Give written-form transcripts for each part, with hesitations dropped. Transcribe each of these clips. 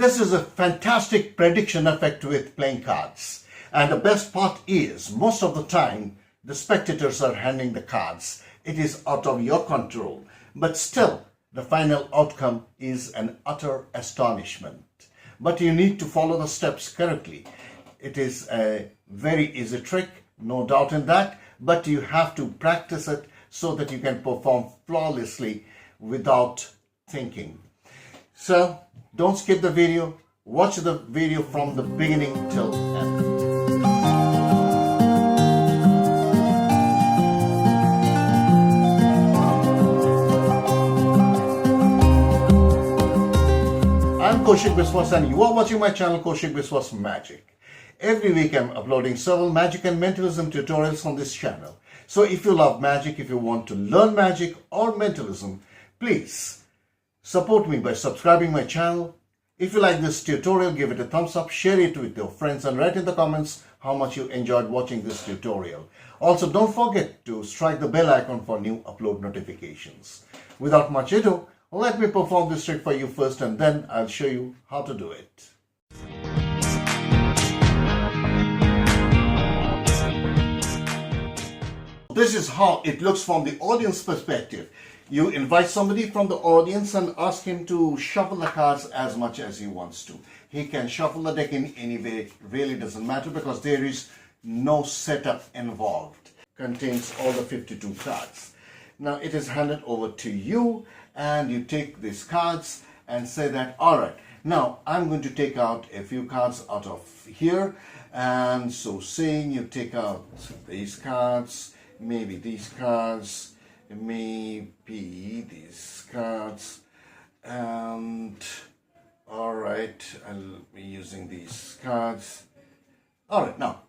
This is a fantastic prediction effect with playing cards. And the best part is, most of the time, the spectators are handing the cards. It is out of your control. But still, the final outcome is an utter astonishment. But you need to follow the steps correctly. It is a very easy trick, no doubt in that. But you have to practice it so that you can perform flawlessly without thinking. So, don't skip the video. Watch the video from the beginning till end. I'm Kaushik Biswas and you are watching my channel Kaushik Biswas Magic. Every week I'm uploading several magic and mentalism tutorials on this channel. So if you love magic, if you want to learn magic or mentalism, please support me by subscribing my channel. If you like this tutorial, give it a thumbs up, share it with your friends and write in the comments how much you enjoyed watching this tutorial. Also, don't forget to strike the bell icon for new upload notifications. Without much ado, let me perform this trick for you first and then I'll show you how to do it. This is how it looks from the audience perspective. You invite somebody from the audience and ask him to shuffle the cards as much as he wants to. He can shuffle the deck in any way, it really doesn't matter because there is no setup involved. Contains all the 52 cards. Now it is handed over to you and you take these cards and say that, alright, now I'm going to take out a few cards out of here. And so saying, you take out these cards, maybe these cards, maybe these cards, and all right, I'll be using these cards. All right, now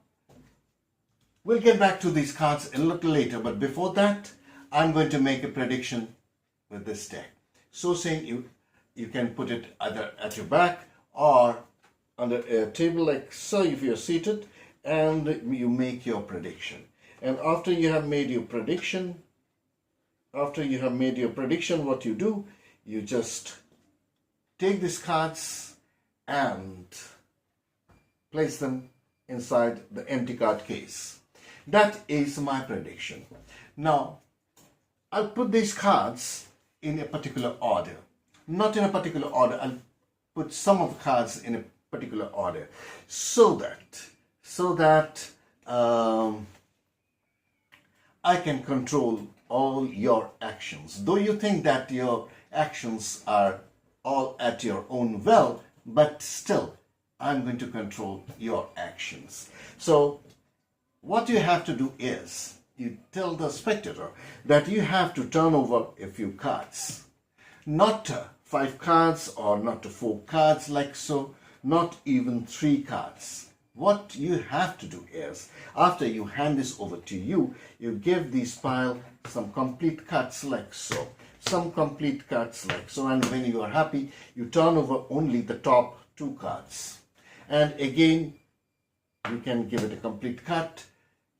we'll get back to these cards a little later, but before that I'm going to make a prediction with this deck. So saying, you can put it either at your back or under a table like so if you're seated, and you make your prediction. And after you have made your prediction, what you do, you just take these cards and place them inside the empty card case. That is my prediction. Now, I'll put these cards in a particular order. Not in a particular order, I'll put some of the cards in a particular order so that I can control all your actions. Though you think that your actions are all at your own will, but still I'm going to control your actions. So what you have to do is you tell the spectator that you have to turn over a few cards. Not 5 cards or not 4 cards like so, not even 3 cards. What you have to do is, after you hand this over to you, you give this pile some complete cuts like so. Some complete cuts like so, and when you are happy, you turn over only the top 2 cards. And again, you can give it a complete cut,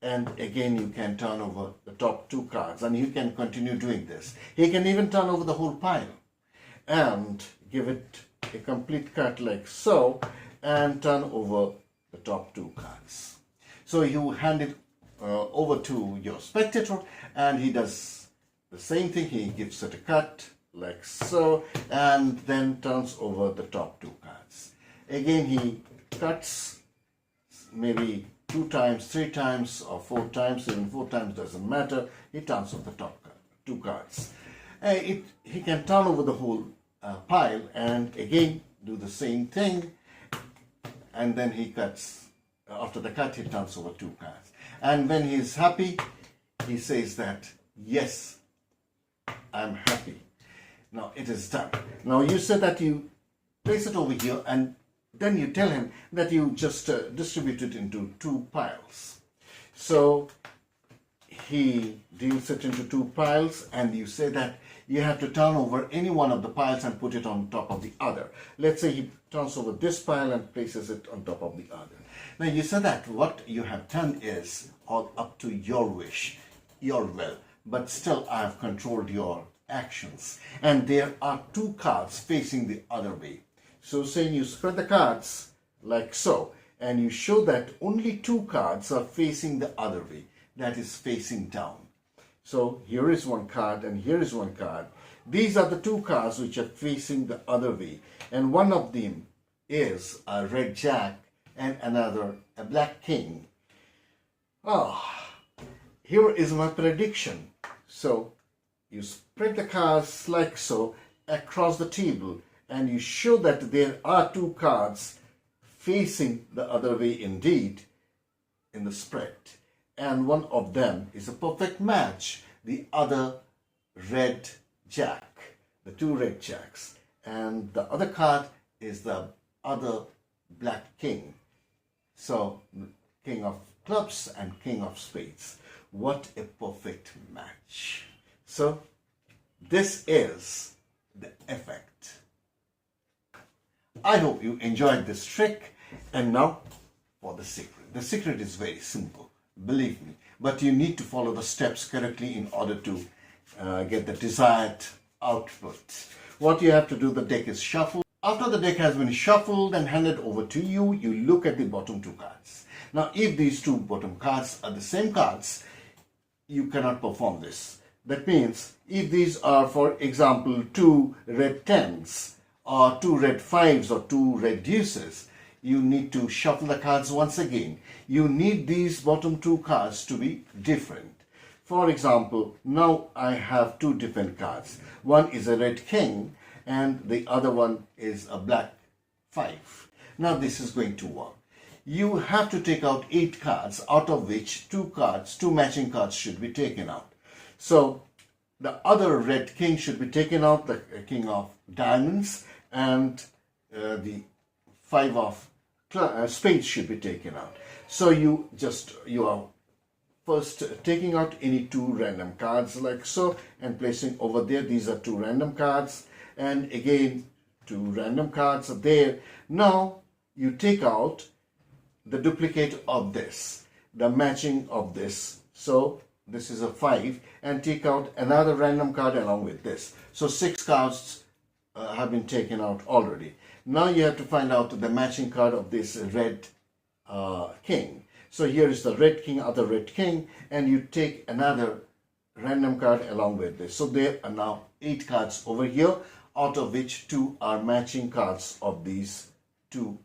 and again you can turn over the top 2 cards, and you can continue doing this. He can even turn over the whole pile and give it a complete cut like so, and turn over the top 2 cards. So you hand it over to your spectator and he does the same thing. He gives it a cut like so and then turns over the top 2 cards. Again he cuts maybe 2 times, 3 times or 4 times, even 4 times doesn't matter. He turns over the top 2 cards. He can turn over the whole pile and again do the same thing. And then he cuts, after the cut he turns over 2 cards. And when he's happy, he says that, yes, I'm happy. Now it is done. Now you said that you place it over here and then you tell him that you just distribute it into 2 piles. So he deals it into 2 piles and you say that you have to turn over any one of the piles and put it on top of the other. Let's say he turns over this pile and places it on top of the other. Now you said that what you have done is all up to your wish, your will, but still I have controlled your actions. And there are 2 cards facing the other way. So saying you spread the cards like so, and you show that only two cards are facing the other way, that is facing down. So here is one card and here is one card. These are the two cards which are facing the other way, and one of them is a red jack and another a black king. Here is my prediction. So you spread the cards like so across the table, and you show that there are two cards facing the other way indeed in the spread, and one of them is a perfect match, the other red jack, the two red jacks, and the other card is the other black king. So king of clubs and king of spades. What a perfect match. So this is the effect. I hope you enjoyed this trick, and now for the secret. The secret is very simple, believe me, but you need to follow the steps correctly in order to get the desired output. What you have to do, the deck is shuffled. After the deck has been shuffled and handed over to you, you look at the bottom two cards. Now, if these two bottom cards are the same cards, you cannot perform this. That means if these are, for example, two red tens or two red fives or two red deuces, you need to shuffle the cards once again. You need these bottom two cards to be different. For example, now I have two different cards. One is a red king and the other one is a black five. Now this is going to work. You have to take out 8 cards, out of which two matching cards should be taken out. So the other red king should be taken out, the king of diamonds, and the five of spades should be taken out. So you are first taking out any two random cards like so and placing over there. These are two random cards, and again two random cards are there. Now you take out the duplicate of this, the matching of this. So this is a 5, and take out another random card along with this. So 6 cards have been taken out already. Now you have to find out the matching card of this red king. So here is the red king, other red king, and you take another random card along with this. So there are now 8 cards over here, out of which 2 are matching cards of these 2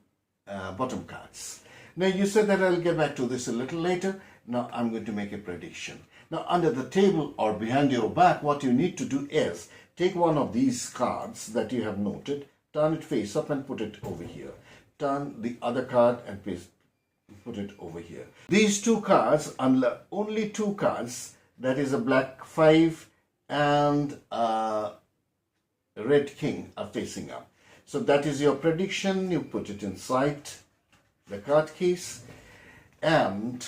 bottom cards. Now you said that I'll get back to this a little later. Now I'm going to make a prediction. Now under the table or behind your back, what you need to do is take one of these cards that you have noted, turn it face up and put it over here. Turn the other card and put it over here. These 2 cards, only 2 cards, that is a black 5 and a red king, are facing up. So that is your prediction. You put it inside the card case, and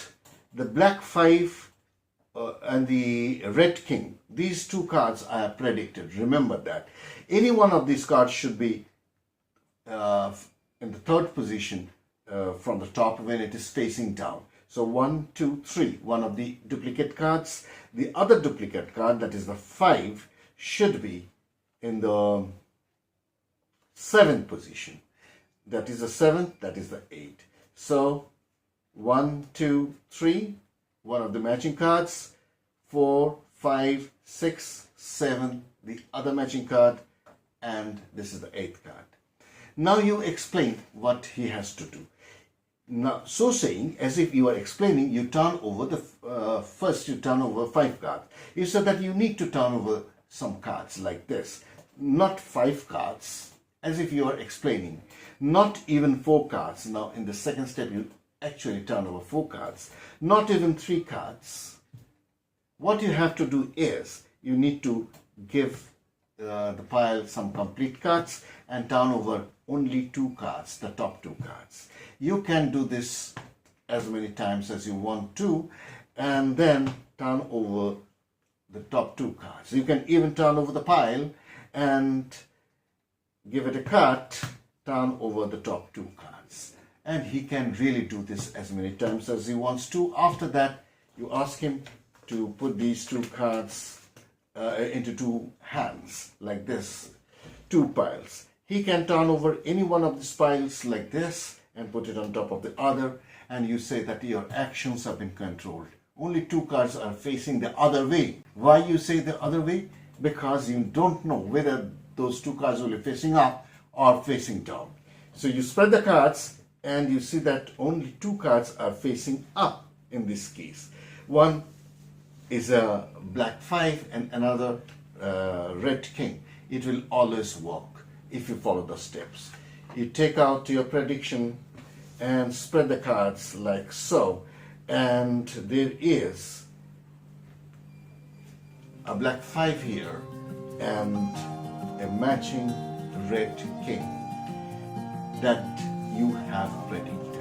the black 5 and the red king, these 2 cards I have predicted. Remember that. Any one of these cards should be in the 3rd position from the top when it is facing down. So 1, 2, 3, one of the duplicate cards. The other duplicate card, that is the 5, should be in the 7th position. That is the 7th, that is the 8th. So 1, 2, 3, one of the matching cards, 4, 5, 6, 7, the other matching card, and this is the 8th card. Now you explain what he has to do. Now, so saying, as if you are explaining, you turn over the first you turn over 5 cards. You said that you need to turn over some cards like this, not 5 cards, as if you are explaining, not even 4 cards. Now in the second step you actually turn over 4 cards, not even 3 cards. What you have to do is you need to give the pile some complete cards and turn over only 2 cards, the top 2 cards. You can do this as many times as you want to, and then turn over the top 2 cards. You can even turn over the pile and give it a cut, turn over the top 2 cards. And he can really do this as many times as he wants to. After that, you ask him to put these 2 cards into 2 hands, like this, 2 piles. He can turn over any one of these piles like this and put it on top of the other, and you say that your actions have been controlled. Only 2 cards are facing the other way. Why you say the other way? Because you don't know whether those 2 cards will be facing up or facing down. So you spread the cards and you see that only 2 cards are facing up in this case. One is a black 5 and another red king. It will always work if you follow the steps. You take out your prediction and spread the cards like so, and there is a black 5 here and a matching red king that you have predicted.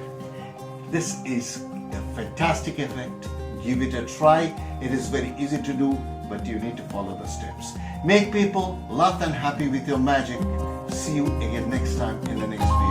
This is a fantastic effect. Give it a try. It is very easy to do, but you need to follow the steps. Make people laugh and happy with your magic. See you again next time in the next video.